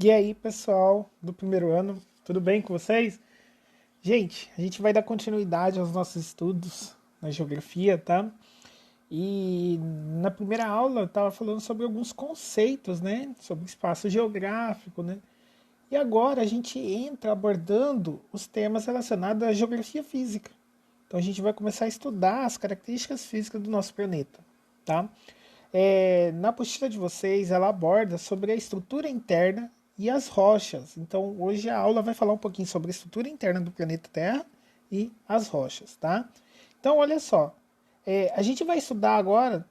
E aí, pessoal do primeiro ano, tudo bem com vocês? Gente, a gente vai dar continuidade aos nossos estudos na geografia, tá? E na primeira aula eu estava falando sobre alguns conceitos, né? Sobre espaço geográfico, né? E agora a gente entra abordando os temas relacionados à geografia física. Então a gente vai começar a estudar as características físicas do nosso planeta, tá? Na apostila de vocês, ela aborda sobre a estrutura interna e as rochas. Então, hoje a aula vai falar um pouquinho sobre a estrutura interna do planeta Terra e as rochas, tá? Então, olha só, a gente vai estudar agora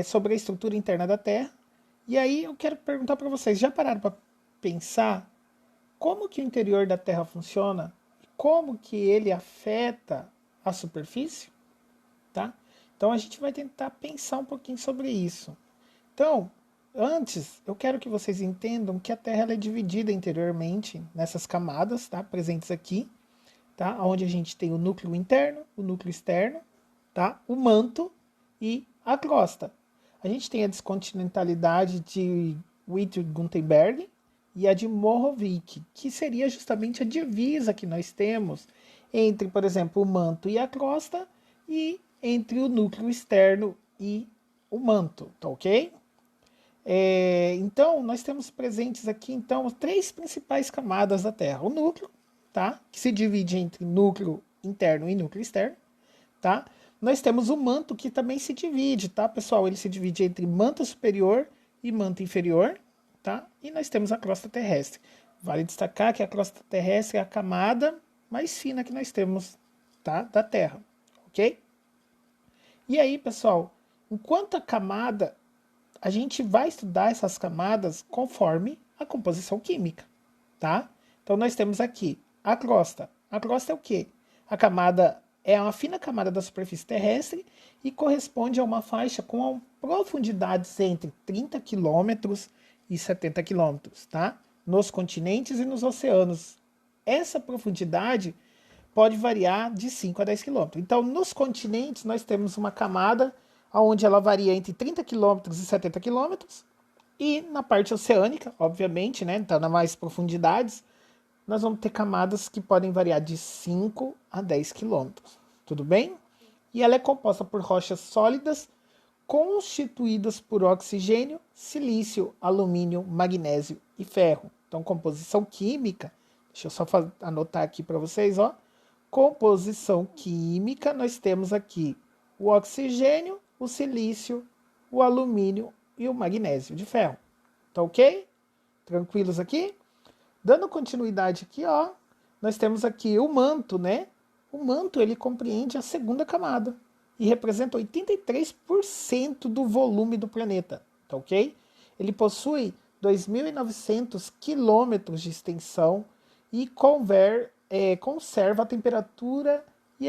sobre a estrutura interna da Terra. E aí eu quero perguntar para vocês, já pararam para pensar como que o interior da Terra funciona? Como que ele afeta a superfície? Tá? Então a gente vai tentar pensar um pouquinho sobre isso. Então, antes, eu quero que vocês entendam que a Terra ela é dividida interiormente nessas camadas, tá? Presentes aqui, tá? Onde a gente tem o núcleo interno, o núcleo externo, tá? O manto e a crosta. A gente tem a descontinentalidade de Witt-Gutenberg e a de Morovik, que seria justamente a divisa que nós temos entre, por exemplo, o manto e a crosta e entre o núcleo externo e o manto, tá ok? Então, nós temos presentes aqui então três principais camadas da Terra. O núcleo, tá? Que se divide entre núcleo interno e núcleo externo, tá? Nós temos o manto que também se divide, tá, pessoal? Ele se divide entre manto superior e manto inferior, tá? E nós temos a crosta terrestre. Vale destacar que a crosta terrestre é a camada mais fina que nós temos, tá, da Terra, ok? E aí, pessoal, enquanto a camada, a gente vai estudar essas camadas conforme a composição química, tá? Então nós temos aqui a crosta. A crosta é o quê? A camada é uma fina camada da superfície terrestre e corresponde a uma faixa com profundidades entre 30 quilômetros e 70 quilômetros, tá? Nos continentes e nos oceanos. Essa profundidade pode variar de 5 a 10 quilômetros. Então, nos continentes, nós temos uma camada onde ela varia entre 30 quilômetros e 70 quilômetros. E na parte oceânica, obviamente, né, então, nas mais profundidades, nós vamos ter camadas que podem variar de 5 a 10 quilômetros. Tudo bem? E ela é composta por rochas sólidas constituídas por oxigênio, silício, alumínio, magnésio e ferro. Então, composição química, deixa eu só anotar aqui para vocês, ó. Composição química, nós temos aqui o oxigênio, o silício, o alumínio e o magnésio de ferro. Tá ok? Tranquilos aqui? Dando continuidade aqui, ó, nós temos aqui o manto, né? O manto, ele compreende a segunda camada e representa 83% do volume do planeta, tá ok? Ele possui 2.900 quilômetros de extensão e conserva a temperatura e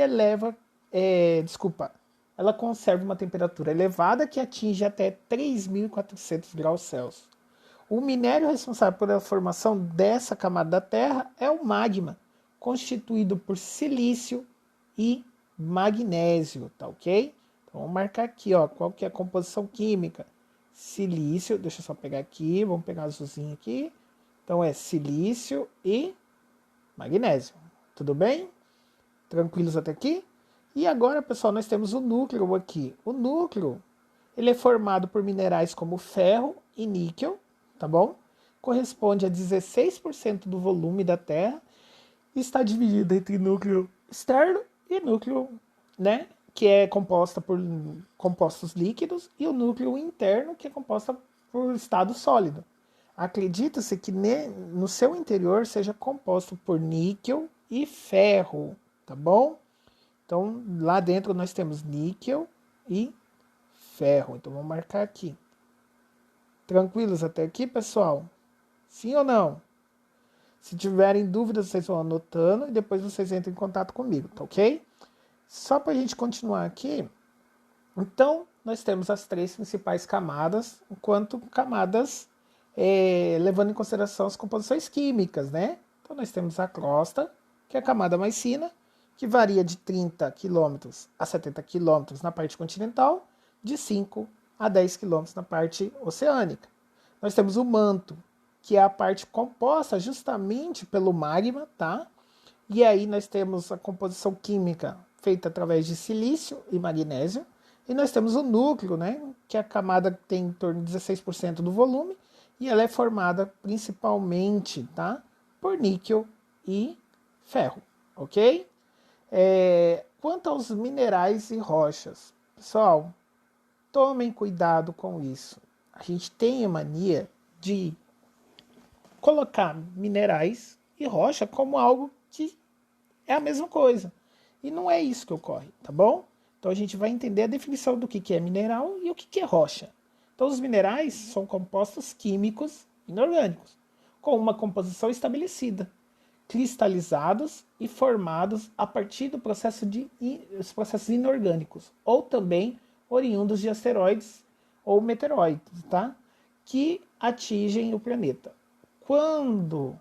ela conserva uma temperatura elevada que atinge até 3.400 graus Celsius. O minério responsável pela formação dessa camada da Terra é o magma, constituído por silício e magnésio, tá ok? Então vamos marcar aqui, ó, qual que é a composição química. Silício, deixa eu só pegar aqui, vamos pegar azulzinho aqui. Então é silício e magnésio. Tudo bem? Tranquilos até aqui? E agora, pessoal, nós temos o núcleo aqui. O núcleo, ele é formado por minerais como ferro e níquel, tá bom? Corresponde a 16% do volume da Terra e está dividido entre núcleo externo e núcleo, né, que é composta por compostos líquidos, e o núcleo interno, que é composta por estado sólido. Acredita-se que no seu interior seja composto por níquel e ferro, tá bom? Então, lá dentro nós temos níquel e ferro. Então, vamos marcar aqui. Tranquilos até aqui, pessoal? Sim ou não? Se tiverem dúvidas, vocês vão anotando e depois vocês entram em contato comigo, tá ok? Só para a gente continuar aqui, então nós temos as três principais camadas, enquanto camadas levando em consideração as composições químicas, né? Então nós temos a crosta, que é a camada mais fina, que varia de 30 km a 70 km na parte continental, de 5 a 10 km na parte oceânica. Nós temos o manto, que é a parte composta justamente pelo magma, tá? E aí nós temos a composição química feita através de silício e magnésio. E nós temos o núcleo, né? Que a camada tem em torno de 16% do volume. E ela é formada principalmente, tá? Por níquel e ferro, ok? Quanto aos minerais e rochas, pessoal, tomem cuidado com isso. A gente tem a mania de colocar minerais e rocha como algo que é a mesma coisa. E não é isso que ocorre, tá bom? Então a gente vai entender a definição do que é mineral e o que é rocha. Então os minerais são compostos químicos inorgânicos, com uma composição estabelecida, cristalizados e formados a partir do processo os processos inorgânicos, ou também oriundos de asteroides ou meteoroides, tá? Que atingem o planeta. Quando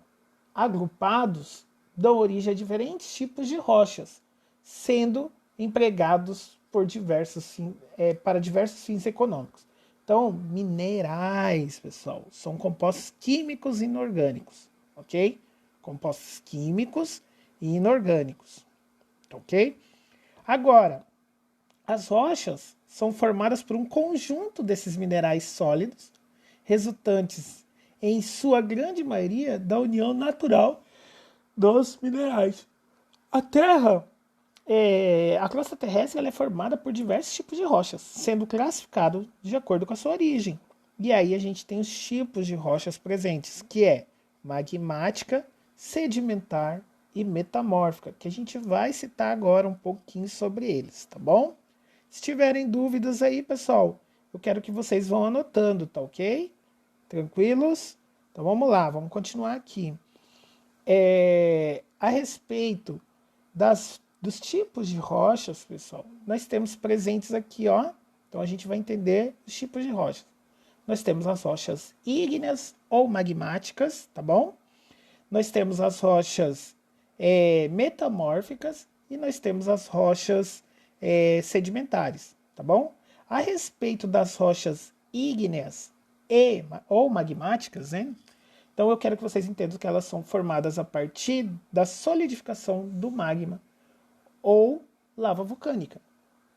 agrupados, dão origem a diferentes tipos de rochas, sendo empregados por para diversos fins econômicos. Então, minerais, pessoal, são compostos químicos inorgânicos, ok? Compostos químicos e inorgânicos, ok? Agora, as rochas são formadas por um conjunto desses minerais sólidos, resultantes, em sua grande maioria, da união natural dos minerais. A Terra, a crosta terrestre, ela é formada por diversos tipos de rochas, sendo classificado de acordo com a sua origem. E aí a gente tem os tipos de rochas presentes, que é magmática, sedimentar e metamórfica, que a gente vai citar agora um pouquinho sobre eles, tá bom? Se tiverem dúvidas aí, pessoal, eu quero que vocês vão anotando, tá ok? Tranquilos? Então vamos lá, vamos continuar aqui. A respeito dos tipos de rochas, pessoal, nós temos presentes aqui, ó. Então a gente vai entender os tipos de rochas. Nós temos as rochas ígneas ou magmáticas, tá bom? Nós temos as rochas metamórficas e nós temos as rochas sedimentares, tá bom? A respeito das rochas ígneas ou magmáticas, né? Então eu quero que vocês entendam que elas são formadas a partir da solidificação do magma ou lava vulcânica.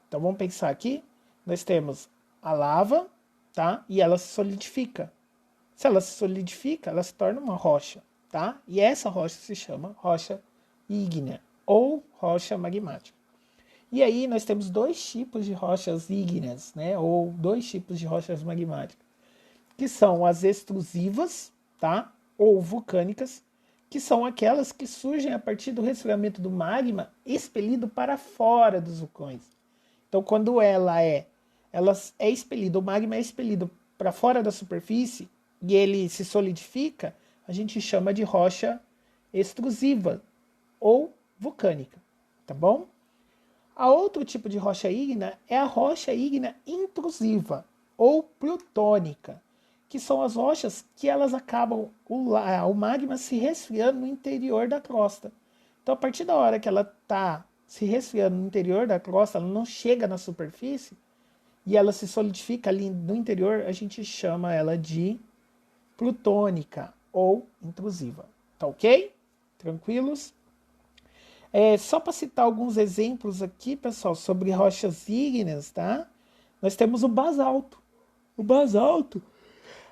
Então vamos pensar aqui, nós temos a lava, tá? E ela se solidifica. Se ela se solidifica, ela se torna uma rocha, tá? E essa rocha se chama rocha ígnea ou rocha magmática. E aí nós temos dois tipos de rochas ígneas, né? Ou dois tipos de rochas magmáticas, que são as extrusivas, tá? Ou vulcânicas, que são aquelas que surgem a partir do resfriamento do magma expelido para fora dos vulcões. Então, quando ela é expelida, o magma é expelido para fora da superfície e ele se solidifica, a gente chama de rocha extrusiva ou vulcânica, tá bom? A outro tipo de rocha ígnea é a rocha ígnea intrusiva ou plutônica, que são as rochas que elas acabam o magma se resfriando no interior da crosta. Então, a partir da hora que ela está se resfriando no interior da crosta, ela não chega na superfície e ela se solidifica ali no interior, a gente chama ela de plutônica ou intrusiva. Tá ok? Tranquilos? Só para citar alguns exemplos aqui, pessoal, sobre rochas ígneas, tá? Nós temos o basalto. O basalto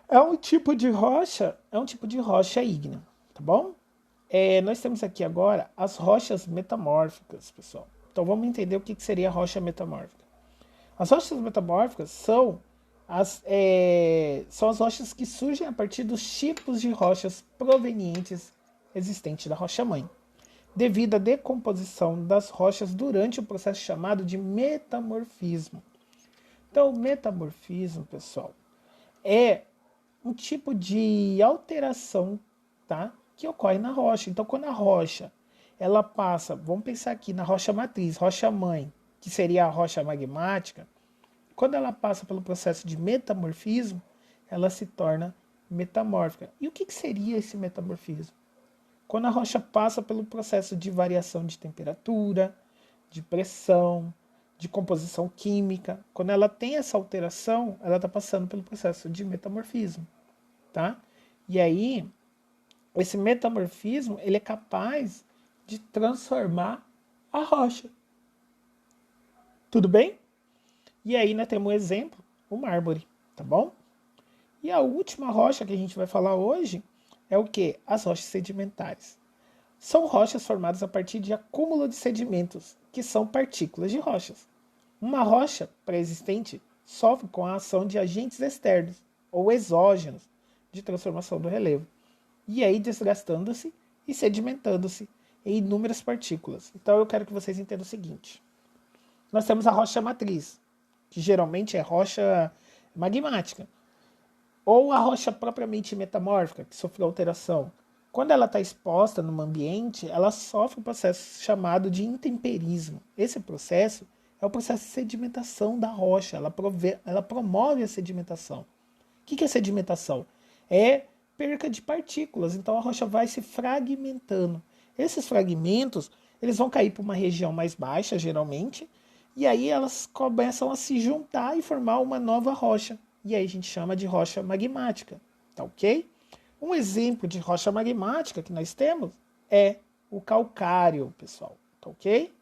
é um tipo de rocha ígnea, tá bom? Nós temos aqui agora as rochas metamórficas, pessoal. Então vamos entender o que seria a rocha metamórfica. As rochas metamórficas são as rochas que surgem a partir dos tipos de rochas provenientes existentes da rocha-mãe, devido à decomposição das rochas durante o processo chamado de metamorfismo. Então, o metamorfismo, pessoal, é um tipo de alteração, tá, que ocorre na rocha. Então, quando a rocha ela passa, vamos pensar aqui na rocha matriz, rocha mãe, que seria a rocha magmática, quando ela passa pelo processo de metamorfismo, ela se torna metamórfica. E o que seria esse metamorfismo? Quando a rocha passa pelo processo de variação de temperatura, de pressão, de composição química, quando ela tem essa alteração, ela está passando pelo processo de metamorfismo, tá? E aí, esse metamorfismo, ele é capaz de transformar a rocha. Tudo bem? E aí nós temos um exemplo, o mármore, tá bom? E a última rocha que a gente vai falar hoje é o que? As rochas sedimentares. São rochas formadas a partir de acúmulo de sedimentos, que são partículas de rochas. Uma rocha pré-existente sofre com a ação de agentes externos ou exógenos de transformação do relevo, e aí desgastando-se e sedimentando-se em inúmeras partículas. Então eu quero que vocês entendam o seguinte: nós temos a rocha matriz, que geralmente é rocha magmática, ou a rocha propriamente metamórfica, que sofreu alteração. Quando ela está exposta no ambiente, ela sofre um processo chamado de intemperismo. Esse processo é o processo de sedimentação da rocha, ela promove a sedimentação. O que é sedimentação? É perca de partículas, então a rocha vai se fragmentando. Esses fragmentos, eles vão cair para uma região mais baixa, geralmente, e aí elas começam a se juntar e formar uma nova rocha. E aí a gente chama de rocha magmática, tá ok? Um exemplo de rocha magmática que nós temos é o calcário, pessoal, tá ok?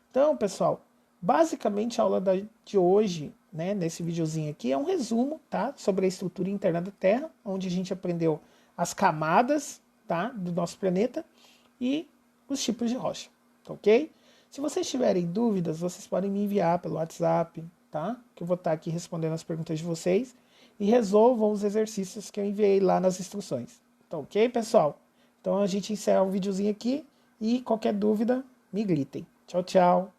Então, pessoal, basicamente a aula de hoje, né, nesse videozinho aqui, é um resumo, tá, sobre a estrutura interna da Terra, onde a gente aprendeu as camadas, tá, do nosso planeta e os tipos de rocha, tá ok? Se vocês tiverem dúvidas, vocês podem me enviar pelo WhatsApp, tá? Que eu vou estar aqui respondendo as perguntas de vocês e resolvam os exercícios que eu enviei lá nas instruções. Tá ok, pessoal? Então a gente encerra o videozinho aqui e qualquer dúvida, me gritem. Tchau, tchau.